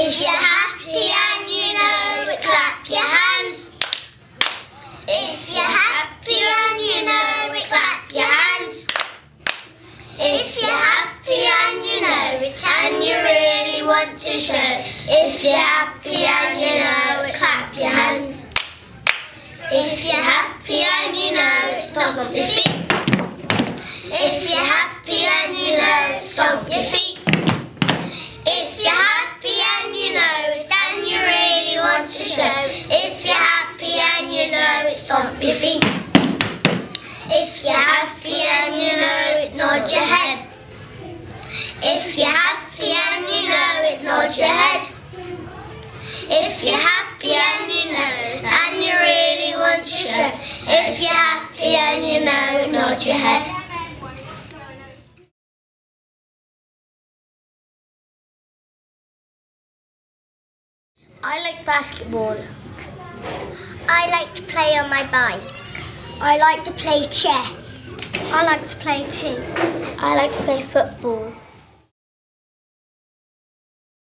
If you're happy and you know it, clap your hands. If you're happy and you know it, clap your hands. If you're happy and you know it and you really want to show it. If you're happy and you know it, clap your hands. If you're happy and you know it, stomp your feet. If you're happy and you know it, stomp your feet. If you're happy and you know it and you really want to show it. If you're happy and you know it, stomp your feet. If you're happy and you know it, nod your head. If you're happy and you know it, nod your head. If you're happy and you know it and you really want to show it. If you're happy and you know it, nod your head. I like basketball. I like to play on my bike. I like to play chess. I like to play too. I like to play football.